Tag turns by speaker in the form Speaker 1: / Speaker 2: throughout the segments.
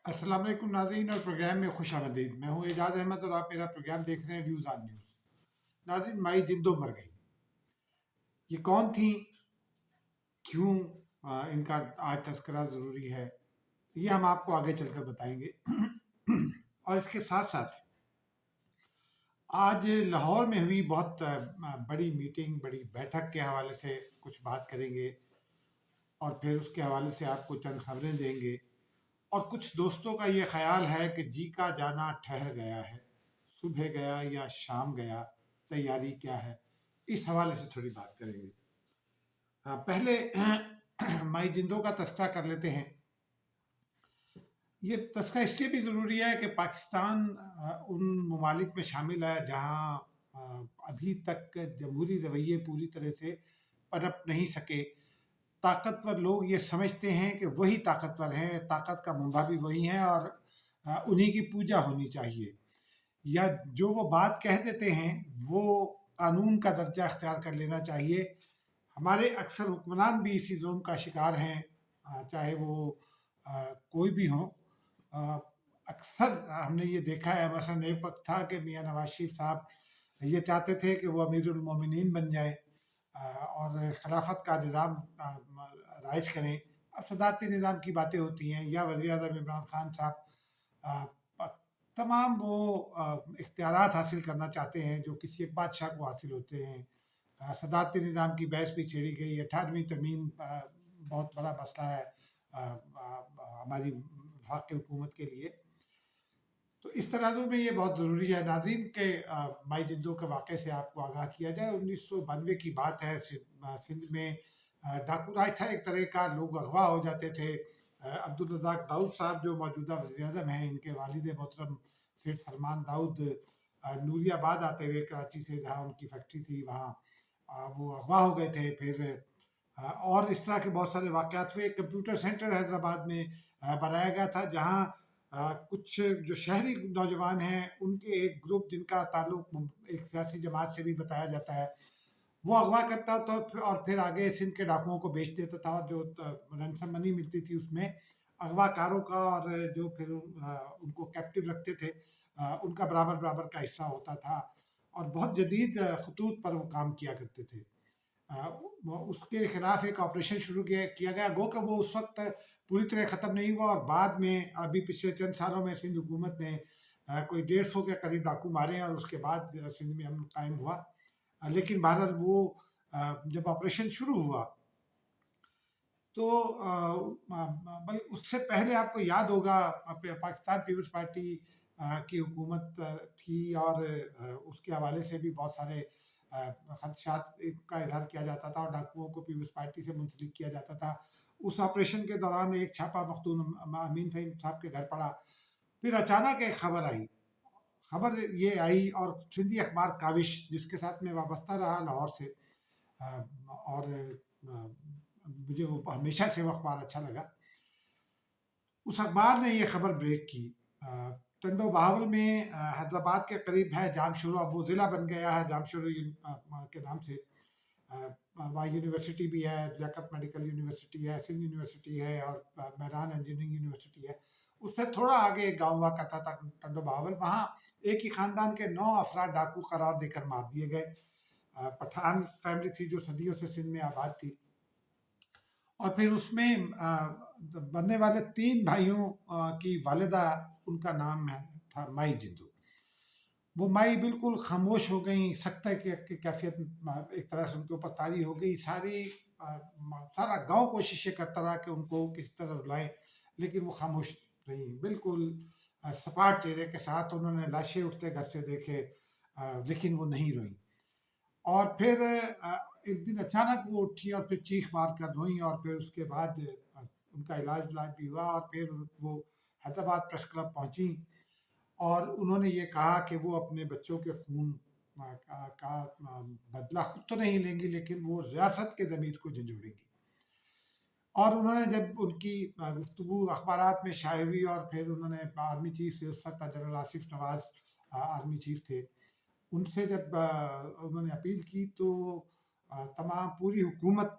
Speaker 1: अस्सलाम वालेकुम नाज़रीन और प्रोग्राम में खुश आमदीद। मैं हूँ एजाज अहमद और आप मेरा प्रोग्राम देख रहे हैं व्यूज़ ऑन न्यूज़। नाज़रीन, माई जिंदो मर गई। ये कौन थी, क्यों इनका आज तस्करा ज़रूरी है, ये हम आपको आगे चलकर बताएंगे। और इसके साथ साथ आज लाहौर में हुई बहुत बड़ी मीटिंग, बड़ी बैठक के हवाले से कुछ बात करेंगे और फिर उसके हवाले से आपको चंद खबरें देंगे। और कुछ दोस्तों का ये ख्याल है कि जी का जाना ठहर गया है, सुबह गया या शाम गया, तैयारी क्या है, इस हवाले से थोड़ी बात करेंगे। हाँ, पहले माई जिंदो का तस्करा कर लेते हैं। ये तस्करा इसलिए भी ज़रूरी है कि पाकिस्तान उन ममालिक में शामिल है जहाँ अभी तक जमहूरी रवैये पूरी तरह से पनप नहीं सके। ताकतवर लोग ये समझते हैं कि वही ताकतवर हैं, ताकत का मंबा भी वही है और उन्हीं की पूजा होनी चाहिए, या जो वो बात कह देते हैं वो कानून का दर्जा अख्तियार कर लेना चाहिए। हमारे अक्सर हुक्मरान भी इसी जुल्म का शिकार हैं, चाहे वो कोई भी हो। अ, अक्सर हमने ये देखा है, मसलन एक वक्त था कि मियाँ नवाज शरीफ साहब ये चाहते थे कि वो अमीरुल मोमिनीन बन जाए और खिलाफत का निज़ाम राइज करें। अब सदारती निज़ाम की बातें होती हैं, या वज़ीर आज़म इमरान खान साहब तमाम वो इख्तियारात हासिल करना चाहते हैं जो किसी एक बादशाह को हासिल होते हैं। सदारती निज़ाम की बहस भी छेड़ी गई। 18वीं तरमीम बहुत बड़ा मसला है हमारी वफाक हुकूमत के लिए। तो इस तराजू में ये बहुत ज़रूरी है नाज़रीन के माई जिंदो के वाक़े से आपको आगाह किया जाए। 1992 की बात है। सिंध में डाकू राज था एक तरह का, लोग अगवा हो जाते थे। अब्दुल रज़ाक दाऊद साहब जो मौजूदा वज़ीर आज़म हैं, इनके वालिद मोहतरम सेठ सलमान दाऊद नूरियाबाद आते हुए कराची से, जहाँ उनकी फैक्ट्री थी, वहाँ वो अगवा हो गए थे। फिर और इस तरह के बहुत सारे वाक़यात हुए। कंप्यूटर सेंटर हैदराबाद में बनाया गया था, जहाँ कुछ जो शहरी नौजवान हैं उनके एक ग्रुप जिनका ताल्लुक एक सियासी जमात से भी बताया जाता है, वो अगवा करता था और फिर आगे सिंध के डाकुओं को बेच देता था, और जो रैंसम मनी मिलती थी उसमें अगवाकारों का और जो फिर उनको कैप्टिव रखते थे उनका बराबर बराबर का हिस्सा होता था। और बहुत जदीद खतूत पर वो काम किया करते थे। उसके खिलाफ एक ऑपरेशन शुरू किया गया, गो कि वो उस वक्त पूरी तरह ख़त्म नहीं हुआ, और बाद में अभी पिछले चंद सालों में सिंध हुकूमत ने कोई 150 के करीब डाकू मारे, और उसके बाद सिंध में अमन कायम हुआ। लेकिन बहरहाल वो जब ऑपरेशन शुरू हुआ तो बल्कि उससे पहले आपको याद होगा पाकिस्तान पीपल्स पार्टी की हुकूमत थी, और उसके हवाले से भी बहुत सारे खदशात का इजहार किया जाता था और डाकुओं को पीपल्स पार्टी से मुंसलिक किया जाता था। उस ऑपरेशन के दौरान एक छापा मखदूम अमीन फ़हीम साहब के घर पड़ा। फिर अचानक एक खबर ये आई, और सिंधी अखबार काविश जिसके साथ मैं वाबस्ता रहा लाहौर से, और मुझे वो हमेशा से वो अखबार अच्छा लगा। उस अखबार ने ये खबर ब्रेक की। टंडो बहावल में हैदराबाद के करीब है जामशोरो, अब वो ज़िला बन गया है जामशोरो के नाम से। वहाँ यूनिवर्सिटी भी है, लियाकत मेडिकल यूनिवर्सिटी है, सिंध यूनिवर्सिटी है, और मैदान इंजीनियरिंग यूनिवर्सिटी है। उससे थोड़ा आगे एक गाँव हुआ करता था टंडो बहावल, वहाँ एक ही ख़ानदान के 9 अफराद डाकू करार देकर मार दिए गए। पठान फैमिली थी जो सदियों से सिंध में आबाद थी। और फिर उसमें बनने वाले 3 भाइयों की वालिदा, उनका नाम था माई जिंदू। वो माई बिल्कुल खामोश हो गई, सख्त की कैफियत एक तरह से उनके ऊपर तारी हो गई। सारा गांव कोशिशें करता रहा कि उनको किसी तरह रुलाएं, लेकिन वो खामोश रही। बिल्कुल सपाट चेहरे के साथ उन्होंने लाशें उठते घर से देखे, लेकिन वो नहीं रोई। और फिर एक दिन अचानक वो उठी और फिर चीख मार कर रोई, और फिर उसके बाद उनका इलाज विलाज भी हुआ, और फिर वो हैदराबाद प्रेस क्लब पहुंची, और उन्होंने ये कहा कि वो अपने बच्चों के खून का बदला खुद तो नहीं लेंगी, लेकिन वो रियासत के ज़मीर को झंझोड़ेंगी। और उन्होंने जब उनकी गुफ्तगू अखबारात में शाये हुई, और फिर उन्होंने आर्मी चीफ से, उस वक्त general Asif Nawaz army chief थे, उनसे जब उन्होंने अपील की, तो तमाम पूरी हुकूमत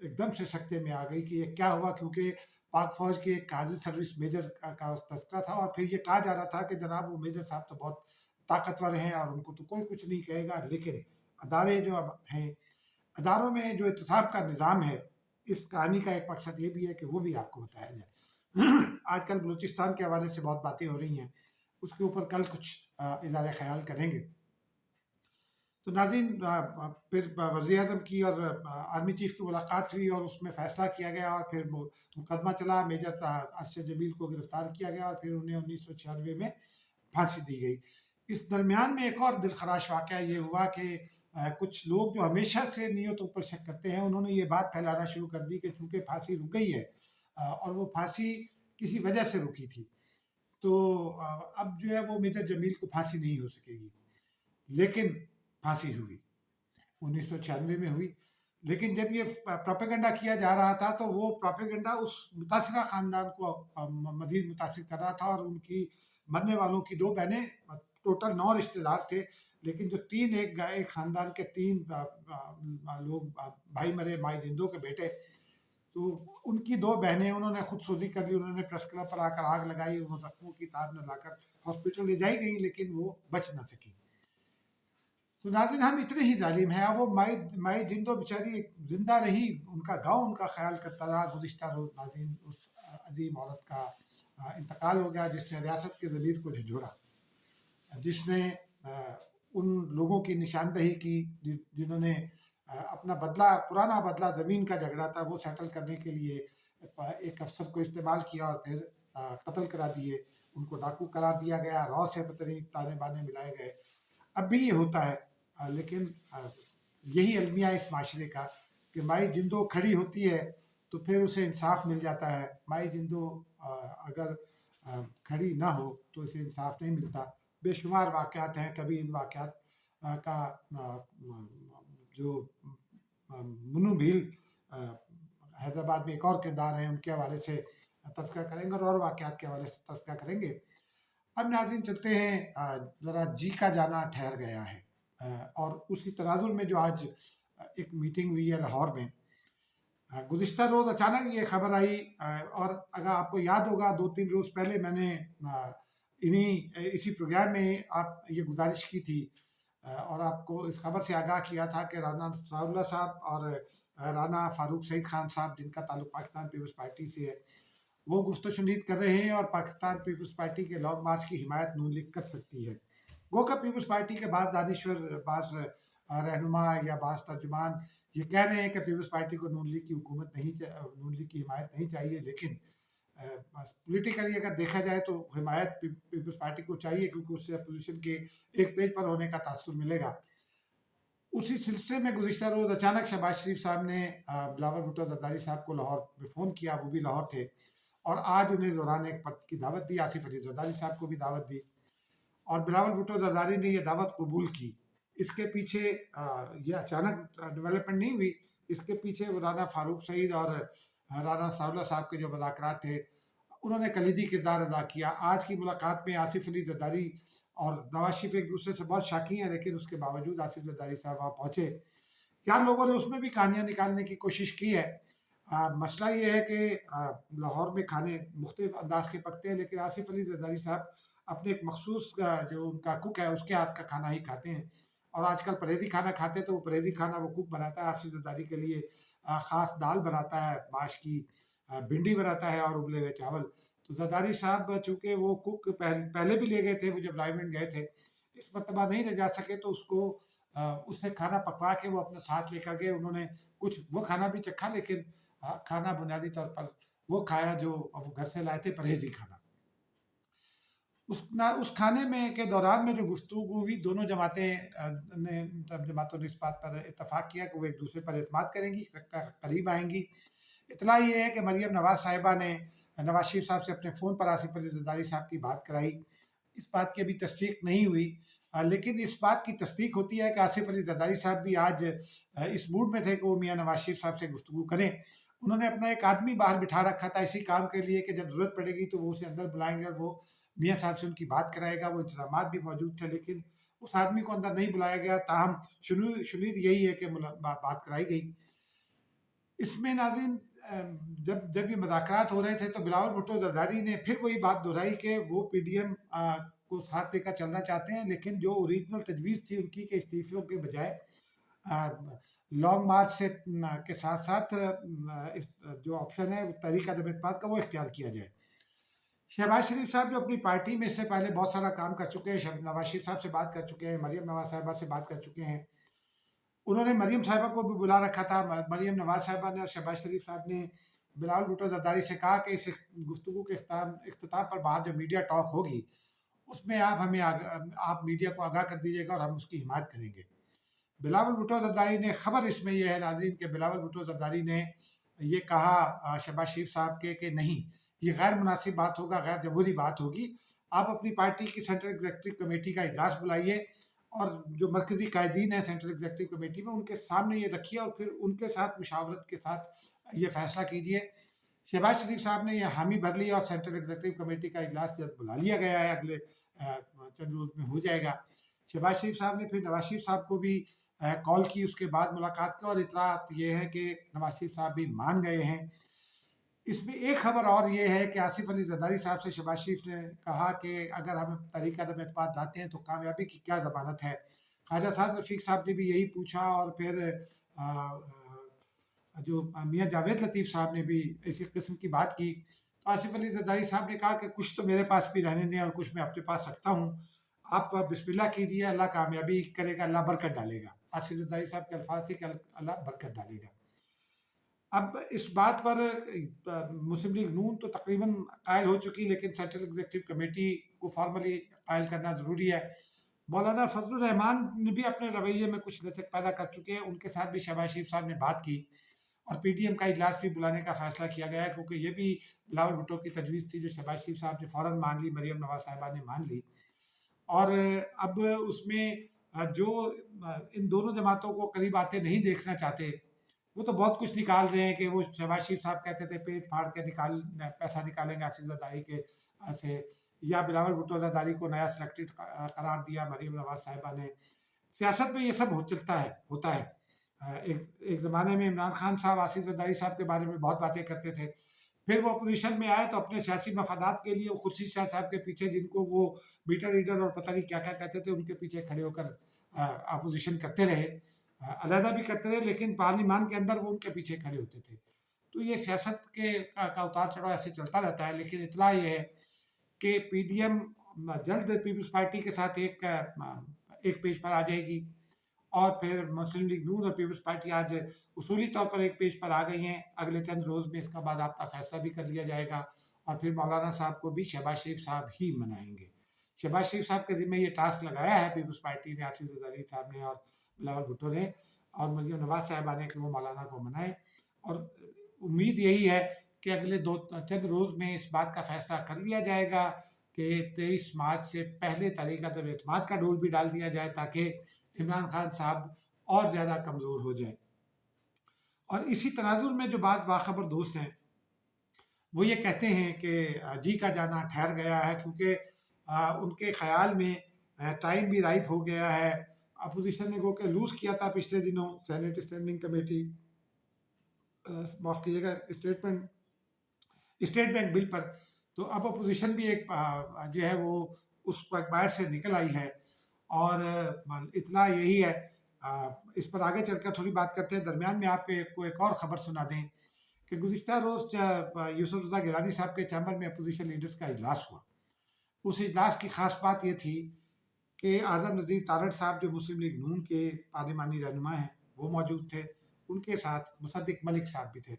Speaker 1: एकदम से सकते में आ गई कि ये क्या हुआ, क्योंकि पाक फ़ौज के एक काज़ी सर्विस मेजर का तज़किरा था, और फिर ये कहा जा रहा था कि जनाब वो मेजर साहब तो बहुत ताकतवर हैं और उनको तो कोई कुछ नहीं कहेगा, लेकिन अदारे जो अब हैं, अदारों में जो एहतसाब का निज़ाम है, इस कहानी का एक मकसद ये भी है कि वो भी आपको बताया जाए। आजकल बलूचिस्तान के हवाले से बहुत बातें हो रही हैं, उसके ऊपर कल कुछ इज़हार ख़याल करेंगे। तो नाज़रीन, फिर वज़ीर आज़म की और आर्मी चीफ़ की मुलाकात हुई और उसमें फ़ैसला किया गया, और फिर मुकदमा चला, मेजर अरशद जमील को गिरफ़्तार किया गया और फिर उन्हें 1996 में फांसी दी गई। इस दरमियान में एक और दिलखराश वाक़या ये हुआ कि कुछ लोग जो हमेशा से नीयतों पर शक करते हैं, उन्होंने ये बात फैलाना शुरू कर दी कि चूँकि फांसी रुक गई है, और वो फांसी किसी वजह से रुकी थी, तो अब जो है वो मेजर जमील को फांसी नहीं हो सकेगी। लेकिन फांसी हुई, 1996 में हुई। लेकिन जब ये प्रोपेगेंडा किया जा रहा था, तो वो प्रोपेगेंडा उस मुतासिरा ख़ानदान को मज़ीद मुतासिर कर रहा था, और उनकी मरने वालों की 2 बहनें, टोटल 9 रिश्तेदार थे, लेकिन जो 3 एक ख़ानदान के 3 लोग, भाई मरे माई जिंदों के बेटे, तो उनकी 2 बहनें उन्होंने खुदसूदी कर ली, उन्होंने प्रेस क्लब पर आकर आग लगाई, उन ज़ख्मों की ताब में लाकर हॉस्पिटल ले जाई गई, लेकिन वो बच न सकी। तो नाज़रीन, हम इतने ही ज़ालिम हैं। अब वो माई माई जिंदो बेचारी ज़िंदा रही, उनका गाँव उनका ख़्याल करता रहा। गुज़िश्ता रोज़ नाज़रीन उस अज़ीम औरत का इंतकाल हो गया, जिसने रियासत के ज़मीर को झंझोड़ा, जिसने उन लोगों की निशानदही की जिन्होंने अपना बदला, पुराना बदला, ज़मीन का झगड़ा था, वो सेटल करने के लिए एक अफसर को इस्तेमाल किया और फिर कत्ल करा दिए, उनको डाकू करार दिया गया, रॉ से पता नहीं ताने बाने मिलाए गए। अब भी ये होता है, लेकिन यही अलमिया इस माशरे का कि माई जिंदो खड़ी होती है तो फिर उसे इंसाफ मिल जाता है। माई जिंदो अगर खड़ी ना हो तो इसे इंसाफ नहीं मिलता। बेशुमार वाक़यात हैं, कभी इन वाक़यात का जो मुन्नू भील हैदराबाद में एक और किरदार हैं, उनके हवाले से तज़किरा करेंगे, और वाक़यात के हवाले से तज़किरा करेंगे। अब नाज़रीन चलते हैं, ज़रा जी का जाना ठहर गया है, और उसी तनाज़ुर में जो आज एक मीटिंग हुई है लाहौर में, गुज़िश्ता रोज़ अचानक ये खबर आई, और अगर आपको याद होगा 2-3 रोज़ पहले मैंने इसी प्रोग्राम में आप ये गुजारिश की थी, और आपको इस खबर से आगाह किया था कि राना सनाउल्लाह साहब और राना फारूक सईद खान साहब, जिनका ताल्लुक पाकिस्तान पीपल्स पार्टी से है, वो गुफ्त-ओ-शुनीद कर रहे हैं, और पाकिस्तान पीपल्स पार्टी के लॉन्ग मार्च की हिमायत नून लीग कर सकती है। गो का पीपल्स पार्टी के बाद दानिश्वर, बाज़ रहनुमा या बाज़ तर्जुमान ये कह रहे हैं कि पीपल्स पार्टी को नून लीग की हुकूमत नहीं नून लीग की हिमायत नहीं चाहिए, लेकिन पॉलिटिकली अगर देखा जाए तो हिमायत पीपल्स पार्टी को चाहिए, क्योंकि उससे अपोजिशन के एक पेज पर होने का तासुर मिलेगा। उसी सिलसिले में गुज़िश्ता रोज़ अचानक शहबाज शरीफ साहब ने बिलावल भुट्टो ज़रदारी साहब को लाहौर में फ़ोन किया, वो भी लाहौर थे, और आज उन्हें दौरान एक पद की दावत दी, आसिफ अली ज़रदारी साहब को भी दावत दी, और बिलावल भुट्टो ज़रदारी ने ये दावत कबूल की। इसके पीछे ये अचानक डेवलपमेंट नहीं हुई, इसके पीछे राना फारूक सईद और राना सनाउल्लाह साहब के जो मुज़ाकरात थे, उन्होंने कलीदी किरदार अदा किया। आज की मुलाकात में आसिफ अली ज़रदारी और नवाज शरीफ एक दूसरे से बहुत शाकी हैं, लेकिन उसके बावजूद आसिफ ज़रदारी साहब वहाँ पहुँचे। यार, लोगों ने उसमें भी कहानियाँ निकालने की कोशिश की है। मसला ये है कि लाहौर में खाने मुख्तलिफ अंदाज के पकते हैं, लेकिन आसिफ अली ज़रदारी साहब अपने एक मखसूस जो उनका कुक है, उसके हाथ का खाना ही खाते हैं, और आजकल परहेज़ी खाना खाते हैं, तो वो परहेज़ी खाना वो कुक बनाता है। आसिफ ज़रदारी के लिए ख़ास दाल बनाता है, माश की भिंडी बनाता है और उबले हुए चावल। तो ज़रदारी साहब चूँकि वो कुक पहले भी ले गए थे, वो जब रायमंड गए थे, इस मरतबा नहीं ले जा सके, तो उससे खाना पकवा के वो अपने साथ लेकर गए। उन्होंने कुछ वो खाना भी चखा, लेकिन खाना बुनियादी तौर पर वो खाया जो वो घर से लाए थे, परहेज़ी खाना। उस खाने में के दौरान में जो गुफ्तगू हुई, दोनों जमातें ने जमातों ने इस बात पर इत्तफ़ाक़ किया कि वो एक दूसरे पर एतमाद करेंगी, करीब आएंगी। इतला ये है कि मरियम नवाज़ साहिबा ने नवाज शरीफ साहब से अपने फ़ोन पर आसिफ अली ज़रदारी साहब की बात कराई। इस बात की अभी तस्दीक नहीं हुई, लेकिन इस बात की तस्दीक होती है कि आसिफ अली ज़रदारी साहब भी आज इस मूड में थे कि वो मियाँ नवाज शरीफ साहब से गुफ्तगू करें। उन्होंने अपना एक आदमी बाहर बिठा रखा था इसी काम के लिए कि जब ज़रूरत पड़ेगी तो वो उसे अंदर बुलाएंगे और वो मियाँ साहब से उनकी बात कराएगा। वो इंतज़ामात भी मौजूद थे, लेकिन उस आदमी को अंदर नहीं बुलाया गया। ताहम शुनीद यही है कि बात कराई गई। इसमें नाज़रीन जब जब ये मुज़ाकरात हो रहे थे तो बिलावल भुट्टो ज़रदारी ने फिर वही बात दोहराई कि वो पीडीएम को साथ लेकर चलना चाहते हैं, लेकिन जो ओरिजिनल तजवीज़ थी उनकी के इस्तीफ़ों के बजाय लॉन्ग मार्च से के साथ साथ जो ऑप्शन है तहरीक अदम एतमाद का वो इख्तियार किया जाए। शहबाज शरीफ साहब जो अपनी पार्टी में इससे पहले बहुत सारा काम कर चुके हैं, नवाज शरीफ साहब से बात कर चुके हैं, मरीम नवाज साहिबा से बात कर चुके हैं, उन्होंने मरीम साहिबा को भी बुला रखा था। मरीम नवाज साहिबा ने और शहबाज शरीफ साहब ने बिलावल भुट्टो ज़रदारी से कहा कि इस गुफ्तगू के इख्तिताम पर बाहर जो मीडिया टॉक होगी उसमें आप मीडिया को आगाह कर दीजिएगा और हम उसकी हिमायत करेंगे। बिलावल भुट्टो ज़रदारी ने खबर इसमें यह है नाज़रीन कि बिलावल भुट्टो ज़रदारी ने ये कहा शहबाज शरीफ साहब के कि नहीं, ये गैर मुनासिब बात होगा, गैर जमहूरी बात होगी। आप अपनी पार्टी की सेंट्रल एग्जीक्यूटिव कमेटी का इजलास बुलाइए और जो मरकज़ी कायदीन है सेंट्रल एग्जीक्यूटिव कमेटी में उनके सामने ये रखिए और फिर उनके साथ मुशावरत के साथ ये फैसला कीजिए। शहबाज शरीफ साहब ने यह हामी भर ली और सेंट्रल एग्जीक्यूटिव कमेटी का इजलास जल्द बुला लिया गया है, अगले चंद रोज में हो जाएगा। शहबाज शरीफ साहब ने फिर नवाज शरीफ साहब को भी कॉल की, उसके बाद मुलाकात की और इतलात ये है कि नवाज शरीफ साहब भी मान गए हैं। इसमें एक खबर और ये है कि आसिफ अली ज़रदारी साहब से शहबाज शरीफ ने कहा कि अगर हम तहरीक अदम एतमाद लाते हैं तो कामयाबी की क्या ज़मानत है। ख्वाजा साद रफ़ीक साहब ने भी यही पूछा और फिर जो मियाँ जावेद लतीफ़ साहब ने भी इसी किस्म की बात की। तो आसिफ अली ज़रदारी साहब ने कहा कि कुछ तो मेरे पास भी रहने दें और कुछ मैं अपने पास रखता हूँ, आप बिस्मिल्लाह कीजिए, अल्लाह कामयाबी करेगा, अल्लाह बरकत डालेगा। आसिफ ज़रदारी साहब के अल्फाज थे कि अल्लाह बरकत डालेगा। अब इस बात पर मुस्लिम लीग नून तो तकरीबन कायल हो चुकी, लेकिन सेंट्रल एग्जीक्यूटिव कमेटी को फॉर्मली कायल करना ज़रूरी है। मौलाना फजलुर रहमान ने भी अपने रवैये में कुछ लचक पैदा कर चुके हैं, उनके साथ भी शहबाज शरीफ साहब ने बात की और पीडीएम का इजलास भी बुलाने का फैसला किया गया है, क्योंकि ये भी बिलावल भुट्टो की तजवीज़ थी जो शहबाज शरीफ साहब ने फ़ौरन मान ली, मरीम नवाज साहिबा ने मान ली। और अब उसमें जो इन दोनों जमातों को करीब आते नहीं देखना चाहते, वो तो बहुत कुछ निकाल रहे हैं कि वो शहबाज शरीफ साहब कहते थे पेट फाड़ के पैसा निकालेंगे आसिफ ज़रदारी के से, या बिलावल भुट्टो ज़रदारी को नया सिलेक्टेड करार दिया मरीम नवाज साहिबा ने। सियासत में ये सब होता है। एक ज़माने में इमरान खान साहब आसिफ ज़रदारी साहब के बारे में बहुत बातें करते थे, फिर वो अपोजिशन में आए तो अपने सियासी मफादात के लिए वो खुर्शीद शाह साहब के पीछे, जिनको वो बीटा रीडर और पता नहीं क्या क्या कहते थे, उनके पीछे खड़े होकर अपोजिशन करते रहे, अलहदा भी करते रहे, लेकिन पार्लिमान के अंदर वो उनके पीछे खड़े होते थे। तो ये सियासत का उतार चढ़ाव ऐसे चलता रहता है। लेकिन इतना ये है कि पीडीएम जल्द पीपल्स पार्टी के साथ एक पेज पर आ जाएगी और फिर मुस्लिम लीग नून और पीपल्स पार्टी आज उसूली तौर पर एक पेज पर आ गई हैं। अगले चंद रोज़ में इसका बाज़ाब्ता फैसला भी कर लिया जाएगा और फिर मौलाना साहब को भी शहबाज शरीफ साहब ही मनाएंगे। शहबाज शरीफ साहब के ज़िम्मे ये टास्क लगाया है पीपल्स पार्टी ने, आसिफ ज़रदारी साहब ने और बिलावल भुट्टो ने और मरीम नवाज साहिबा ने, कि वो मौलाना को मनाए। और उम्मीद यही है कि अगले चंद रोज़ में इस बात का फैसला कर लिया जाएगा कि 23 मार्च से पहले तहरीक अदम एतमाद का डोल भी डाल दिया जाए, ताकि इमरान खान साहब और ज़्यादा कमज़ोर हो जाए। और इसी तनाजुर में जो बाखबर दोस्त हैं वो ये कहते हैं कि जी का जाना ठहर गया है, क्योंकि उनके ख्याल में टाइम भी राइप हो गया है। अपोजिशन ने गो के लूज़ किया था पिछले दिनों सेनेट स्टैंडिंग कमेटी, माफ़ कीजिएगा, स्टेट बैंक बिल पर। तो अब अपोजिशन भी एक जो है वो उस क्वैगमायर से निकल आई है। और इतना यही है, इस पर आगे चलकर थोड़ी बात करते हैं। दरमियान में आपको एक और ख़बर सुना दें कि गुज़िश्ता रोज़ यूसुफ रज़ा गिलानी साहब के चैम्बर में अपोजिशन लीडर्स का इजलास हुआ। उस इजलास की ख़ास बात ये थी कि आज़म नज़ीर तारड़ साहब जो मुस्लिम लीग नून के पार्लिमानी रहनुमा हैं वो मौजूद थे, उनके साथ मुसद्दिक मलिक साहब भी थे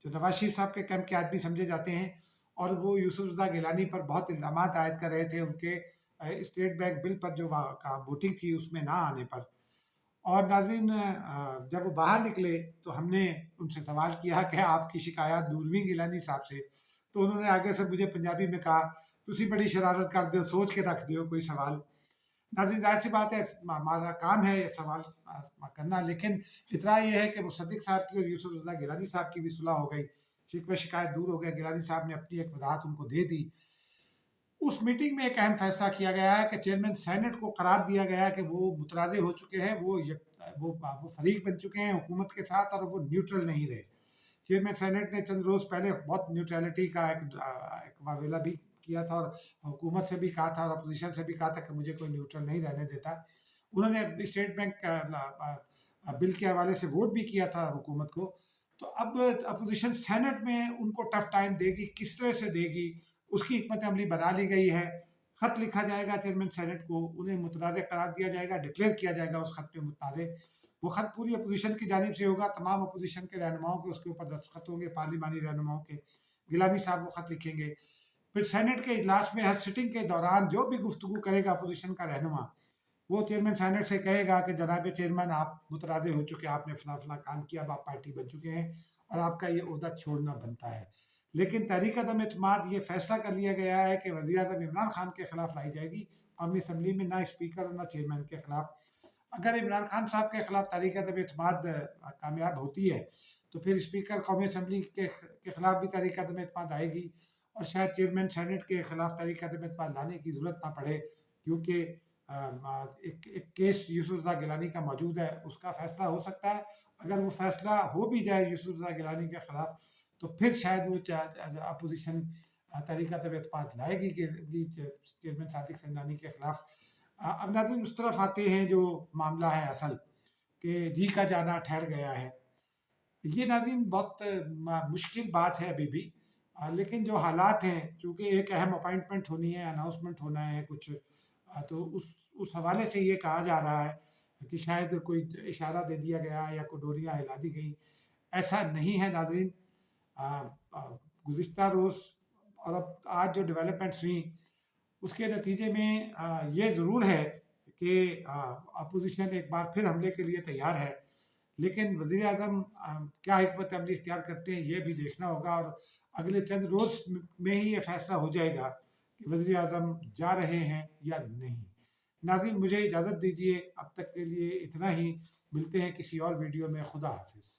Speaker 1: जो नवाज शरीफ साहब के कैंप के आदमी समझे जाते हैं, और वो यूसुफ रज़ा गिलानी पर बहुत इल्ज़ामात आयद कर रहे थे उनके स्टेट बैंक बिल पर जो वोटिंग थी उसमें ना आने पर। और नाज़रीन, जब वो बाहर निकले तो हमने उनसे सवाल किया कि आपकी शिकायत दूरबीन गिलानी साहब से, तो उन्होंने आगे से मुझे पंजाबी में कहा, तुसी बड़ी शरारत कर दो, सोच के रख दो कोई सवाल। नाज़रीन, जाहिर सी बात है हमारा काम है ये सवाल करना, लेकिन इतना ये है कि मुसद्दिक साहब की और यूसुफ रज़ा गिलानी साहब की भी सुलह हो गई, शिकवा शिकायत दूर हो गया, गिलानी साहब ने अपनी एक वजाहत उनको दे दी। उस मीटिंग में एक अहम फैसला किया गया है कि चेयरमैन सेनेट को करार दिया गया है कि वो मुतराज़े हो चुके हैं, वो फरीक बन चुके हैं हुकूमत के साथ और वो न्यूट्रल नहीं रहे। चेयरमैन सेनेट ने चंद रोज़ पहले बहुत न्यूट्रलिटी का एक वावेला भी किया था, और हुकूमत से भी कहा था और अपोजिशन से भी कहा था कि मुझे कोई न्यूट्रल नहीं रहने देता। उन्होंने स्टेट बैंक बिल के हवाले से वोट भी किया था हुकूमत को। तो अब अपोजिशन सेनेट में उनको टफ टाइम देगी, किस तरह से देगी, उसकी हिकमत अमली बना ली गई है। खत लिखा जाएगा चेयरमैन सेनेट को, उन्हें मुतनाज़ करार दिया जाएगा, डिक्लेयर किया जाएगा उस खत पे मुतनाज़। वो खत पूरी अपोजिशन की जानिब से होगा, तमाम अपोजिशन के रहनुमाओं के उसके ऊपर दस्तखत होंगे, पार्लिमानी रहनुमाओं के। गिलानी साहब वो खत लिखेंगे। फिर सेनेट के इजलास में हर सिटिंग के दौरान जो भी गुफ्तगू करेगा अपोजिशन का रहनुमा, वो चेयरमैन सेनेट से कहेगा कि जनाब चेयरमैन, आप मुतराज़े हो चुके, आपने फला फला काम किया, अब आप पार्टी बन चुके हैं और आपका ये ओहदा छोड़ना बनता है। लेकिन तहरीक अदम एतमाद ये फैसला कर लिया गया है कि वज़ीर आज़म इमरान खान के खिलाफ लाई जाएगी कौमी असम्बली में, ना स्पीकर और ना चेयरमैन के खिलाफ। अगर इमरान खान साहब के खिलाफ तहरीक अदम एतमाद कामयाब होती है तो फिर स्पीकर कौमी असम्बली के खिलाफ भी तहरीक अदम एतमाद आएगी, और शायद चेयरमैन सेनेट के खिलाफ तहरीक अदम एतमाद लाने की ज़रूरत ना पड़े, क्योंकि एक केस यूसुफ रज़ा गिलानी का मौजूद है, उसका फैसला हो सकता है। अगर वो फैसला हो भी जाए यूसुफ रज़ा गिलानी के खिलाफ, तो फिर शायद वो अपोजिशन तहरीक अदम एतमाद लाएगी कि चेयरमैन सादिक सिंधानी के खिलाफ। अब नाज़रीन उस तरफ आते हैं जो मामला है असल, कि जी का जाना ठहर गया है। ये नाज़रीन बहुत मुश्किल बात है अभी भी, लेकिन जो हालात हैं, चूँकि एक अहम अपॉइंटमेंट होनी है, अनाउंसमेंट होना है कुछ, तो उस हवाले से ये कहा जा रहा है कि शायद कोई इशारा दे दिया गया या कोई डोरियाँ हिला दी गई। ऐसा नहीं है नाज़रीन। गुज़िश्ता रोज़ और अब आज जो डेवलपमेंट्स हुई, उसके नतीजे में ये ज़रूर है कि अपोजिशन एक बार फिर हमले के लिए तैयार है। लेकिन वज़ीर आज़म क्या हिकमत अमली इख्तियार करते हैं, ये भी देखना होगा, और अगले चंद रोज़ में ही ये फैसला हो जाएगा कि वज़ीर आज़म जा रहे हैं या नहीं। नाज़रीन मुझे इजाज़त दीजिए, अब तक के लिए इतना ही। मिलते हैं किसी और वीडियो में। खुदा हाफ़िज़।